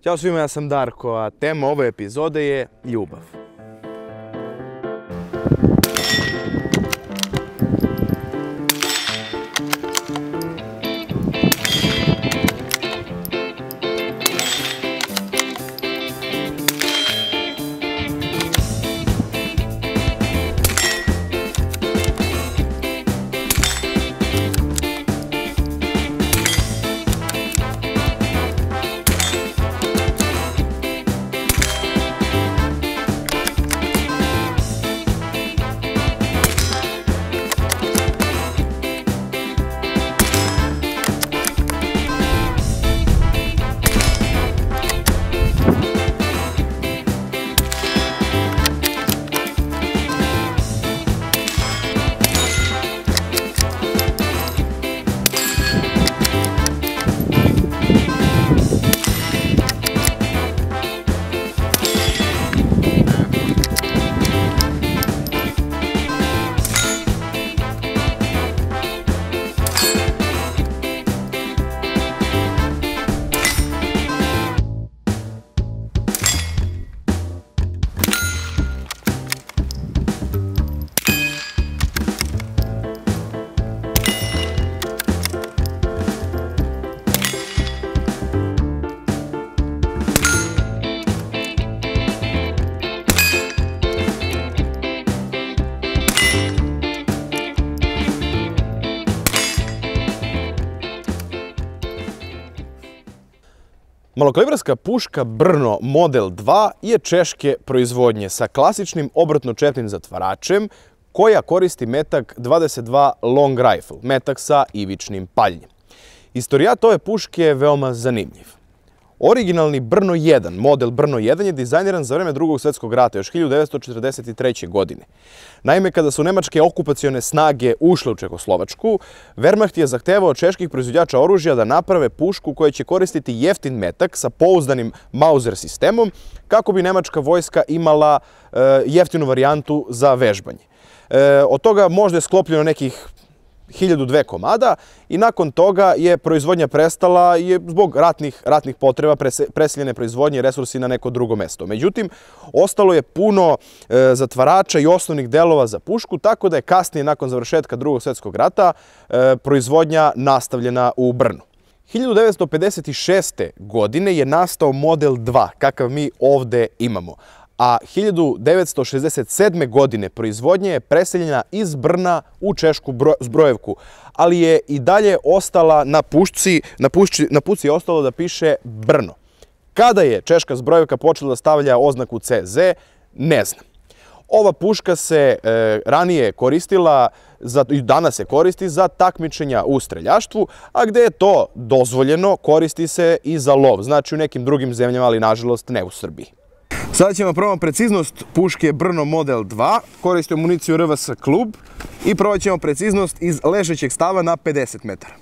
Ćao svima, ja sam Darko, a tema ove epizode je ljubav. Malokalibarska puška Brno Model 2 je češke proizvodnje sa klasičnim obrtno-čepnim zatvaračem koja koristi metak 22 long rifle, metak sa ivičnim paljenjem. Istorijat ove puške je veoma zanimljiv. Originalni Brno 1, model Brno 1 je dizajniran za vreme Drugog svjetskog rata, još 1943. godine. Naime, kada su nemačke okupacione snage ušle u Čehoslovačku, Wehrmacht je zahtevao od čeških proizvođača oružja da naprave pušku koja će koristiti jeftin metak sa pouzdanim Mauser sistemom kako bi nemačka vojska imala jeftinu varijantu za vežbanje. Od toga možda je sklopljeno nekih 1002 komada i nakon toga je proizvodnja prestala zbog ratnih potreba, preseljene proizvodnje i resursi na neko drugo mesto. Međutim, ostalo je puno zatvarača i osnovnih delova za pušku, tako da je kasnije, nakon završetka Drugog svjetskog rata, proizvodnja nastavljena u Brnu. 1956. godine je nastao Model 2, kakav mi ovde imamo. A 1967. godine proizvodnja je preseljena iz Brna u Češku Zbrojevku, ali je i dalje ostala na pušci je ostalo da piše Brno. Kada je Češka Zbrojevka počela da stavlja oznaku CZ, ne znam. Ova puška se ranije koristila, i danas se koristi za takmičenja u streljaštvu, a gde je to dozvoljeno, koristi se i za lov, znači u nekim drugim zemljama, ali nažalost ne u Srbiji. Sada ćemo probati preciznost puške Brno Model 2, koristimo municiju RVS Klub i probat ćemo preciznost iz ležećeg stava na 50 metara.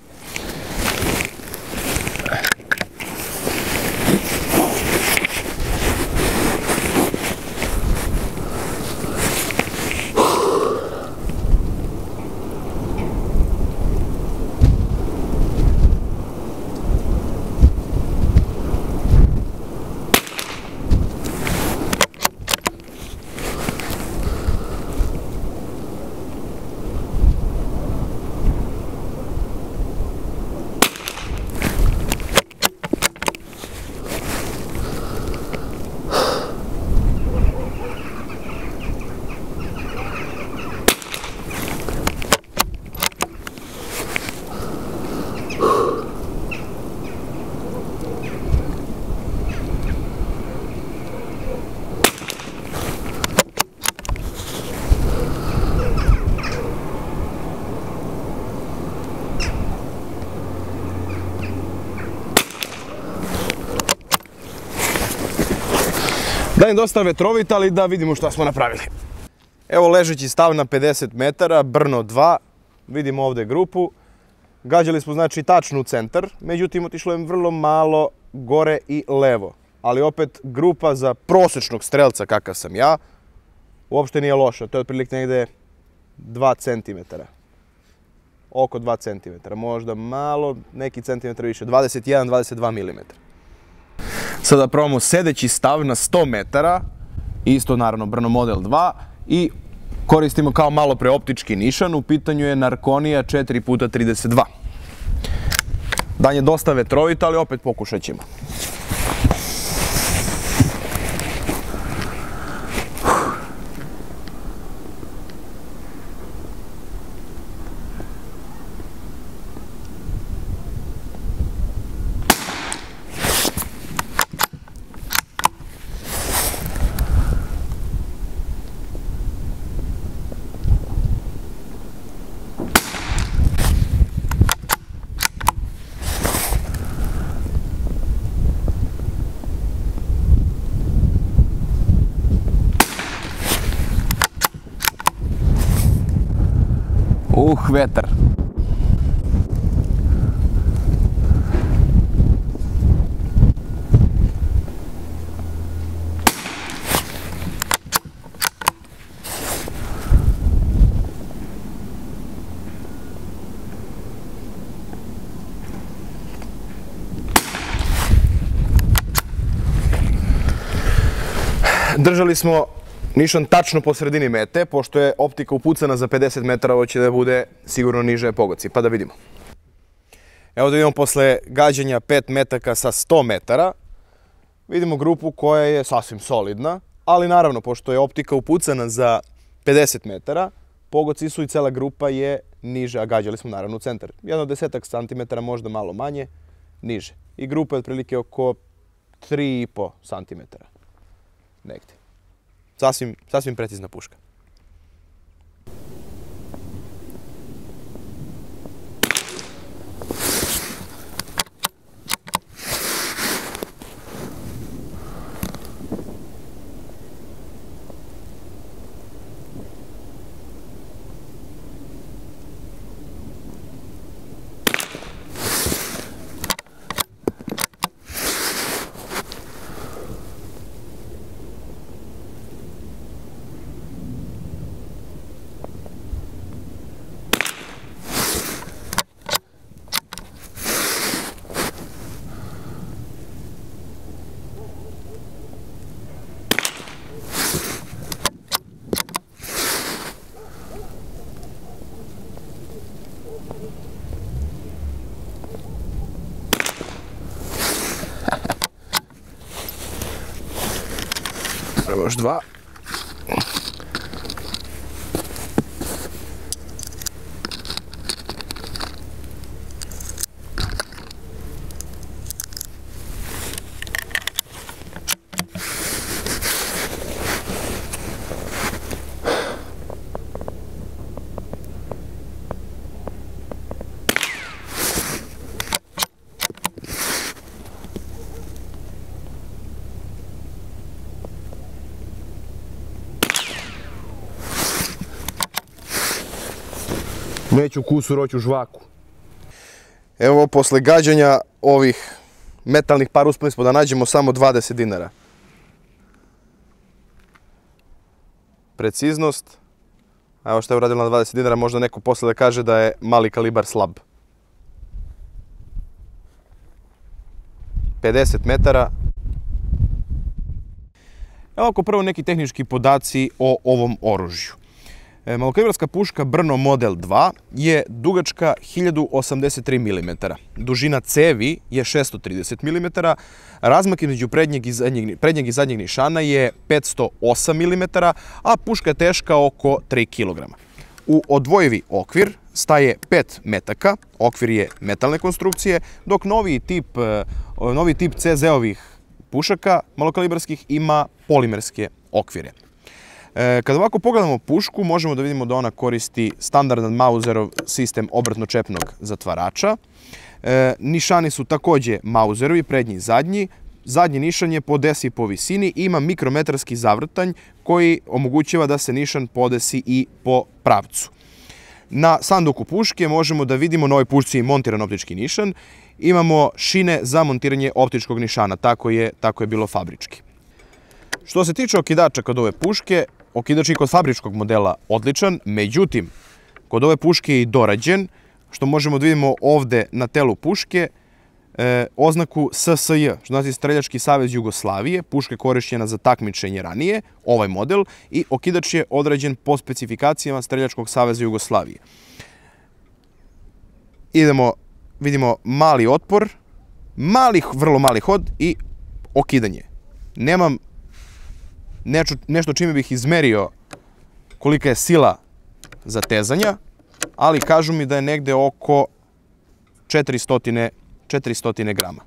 Da je dosta vetrovita, ali da vidimo šta smo napravili. Evo ležeći stav na 50 metara, Brno 2. Vidimo ovde grupu. Gađali smo znači tačno u centar, međutim otišlo je vrlo malo gore i levo. Ali opet grupa za prosečnog strelca kakav sam ja, uopšte nije loša. To je otprilike negde 2 cm. Oko 2 cm. Možda malo, neki centimetar više. 21-22 mm. Sada probamo sedeći stav na 100 metara, isto naravno Brno Model 2 i koristimo kao malo pre optički nišan, u pitanju je Narkonija 4x32. Dan je dosta vetrovito, ali opet pokušat ćemo. Vetar. Držali smo nišan tačno po sredini mete, pošto je optika upucana za 50 metara, ovo će da bude sigurno niže pogodci, pa da vidimo. Evo da vidimo posle gađanja 5 metaka sa 100 metara, vidimo grupu koja je sasvim solidna, ali naravno, pošto je optika upucana za 50 metara, pogodci su i cela grupa je niže, a gađali smo naravno u centar. Jedno 10 centimetara, možda malo manje, niže. I grupa je otprilike oko 3,5 centimetara, negdje. Sasvim precizna puška. Još dva. Neću kusur, hoću žvaku. Evo, posle gađanja ovih metalnih par uspeli smo da nađemo samo 20 dinara. Preciznost. Evo što je uradila na 20 dinara, možda neko posle da kaže da je mali kalibar slab. 50 metara. Evo ako prvo neki tehnički podaci o ovom oružju. Malokalibarska puška Brno Model 2 je dugačka 1083 mm, dužina cevi je 630 mm, razmak između prednjeg i zadnjeg nišana je 508 mm, a puška je teška oko 3 kg. U odvojivi okvir staje 5 metaka, okvir je metalne konstrukcije, dok novi tip CZ-ovih pušaka malokalibarskih ima polimerske okvire. Kada ovako pogledamo pušku, možemo da vidimo da ona koristi standardan Mauserov sistem obratno-čepnog zatvarača. Nišani su takođe Mauserovi, prednji i zadnji. Zadnji nišan je podesi po visini i ima mikrometarski zavrtanj koji omogućava da se nišan podesi i po pravcu. Na sanduku puške možemo da vidimo na ovoj pušci je montiran optički nišan. Imamo šine za montiranje optičkog nišana, tako je bilo fabrički. Što se tiče okidača kod ove puške, okidač je kod fabričkog modela odličan, međutim, kod ove puške je i dorađen, što možemo da vidimo ovde na telu puške. oznaku SSJ, što znači Streljački savez Jugoslavije, puška je korišćena za takmičenje ranije, ovaj model, i okidač je određen po specifikacijama Streljačkog saveza Jugoslavije. Vidimo mali otpor, vrlo mali hod i okidanje. Nemam nešto čime bih izmerio kolika je sila zatezanja, ali kažu mi da je negde oko 400 grama.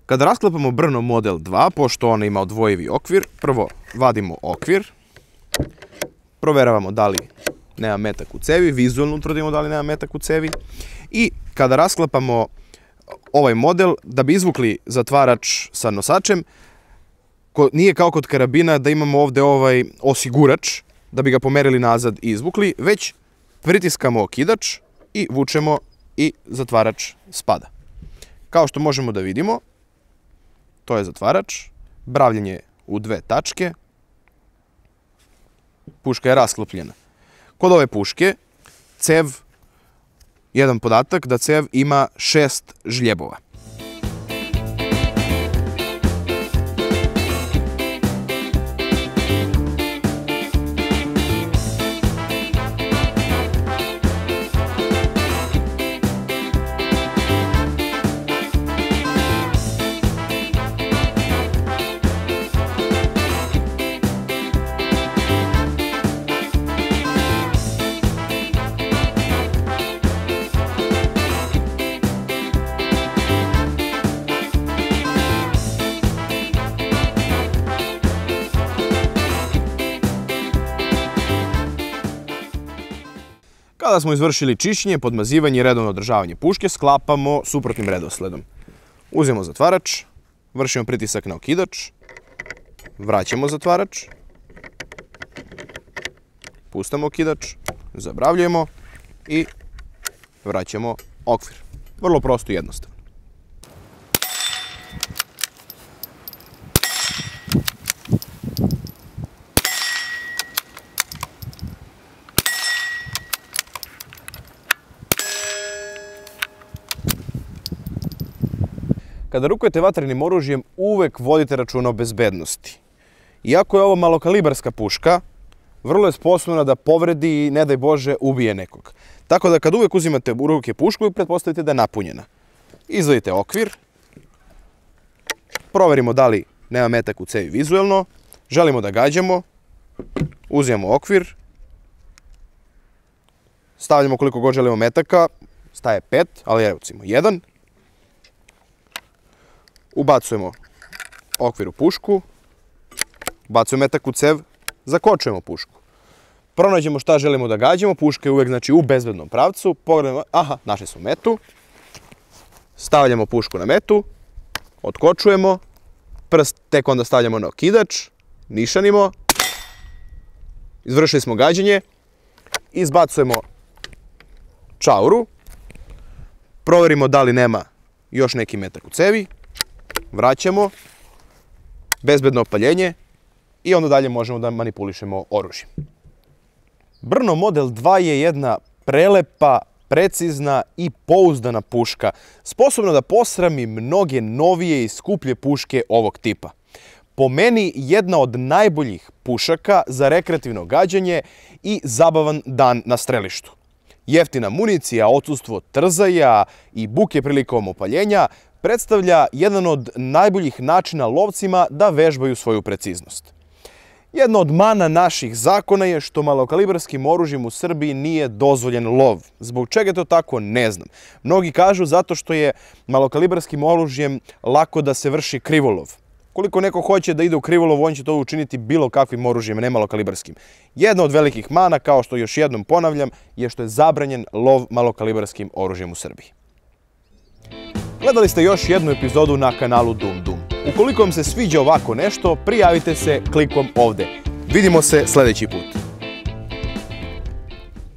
Kada rasklepamo Brno model 2, pošto ona ima odvojivi okvir, prvo vadimo okvir, proveravamo da li nema metak u cevi, vizualno utvrdimo da li nema metak u cevi, i kada rasklepamo ovaj model, da bi izvukli zatvarač sa nosačem, nije kao kod karabina da imamo ovde ovaj osigurač, da bi ga pomerili nazad i izvukli, već pritiskamo okidač i vučemo i zatvarač spada. Kao što možemo da vidimo, to je zatvarač, bravljenje u dve tačke, puška je rasklopljena. Kod ove puške, cev, jedan podatak da cev ima 6 žljebova. Kada smo izvršili čišćenje, podmazivanje i redovno održavanje puške, sklapamo suprotnim redosledom. Uzmemo zatvarač, vršimo pritisak na okidač, vraćamo zatvarač, pustamo okidač, zabravljujemo i vraćamo okvir. Vrlo prosto i jednostavno. Kada rukujete vatrenim oružjem, uvek vodite računa o bezbednosti. Iako je ovo malokalibarska puška, vrlo je sposobna da povredi i, ne daj Bože, ubije nekog. Tako da kad uvek uzimate u ruke pušku, pretpostavite da je napunjena. Izvadite okvir, proverimo da li nema metak u cevi vizuelno, želimo da gađamo, uzimamo okvir, stavljamo koliko god želimo metaka, staje 5, ali recimo 1, ubacujemo okvir u pušku, ubacujemo metak u cev, zakočujemo pušku. Pronađemo šta želimo da gađamo, puška je uvek u bezbednom pravcu, pogledamo, aha, našli smo metu, stavljamo pušku na metu, otkočujemo, prst tek onda stavljamo na okidač, nišanimo, izvršili smo gađanje, izbacujemo čauru, proverimo da li nema još neki metak u cevi, vraćamo, bezbedno opaljenje i onda dalje možemo da manipulišemo oružjem. Brno model 2 je jedna prelepa, precizna i pouzdana puška, sposobna da posrami mnoge novije i skuplje puške ovog tipa. Po meni jedna od najboljih pušaka za rekreativno gađanje i zabavan dan na strelištu. Jeftina municija, odsustvo trzaja i buke prilikom opaljenja predstavlja jedan od najboljih načina lovcima da vežbaju svoju preciznost. Jedna od mana naših zakona je što malokalibarskim oružjem u Srbiji nije dozvoljen lov. Zbog čega je to tako, ne znam. Mnogi kažu zato što je malokalibarskim oružjem lako da se vrši krivolov. Koliko neko hoće da ide u krivolov, on će to učiniti bilo kakvim oružjem, ne malokalibarskim. Jedna od velikih mana, kao što još jednom ponavljam, je što je zabranjen lov malokalibarskim oružjem u Srbiji. Gledali ste još jednu epizodu na kanalu Dum Dum. Ukoliko vam se sviđa ovako nešto, prijavite se klikom ovde. Vidimo se sljedeći put.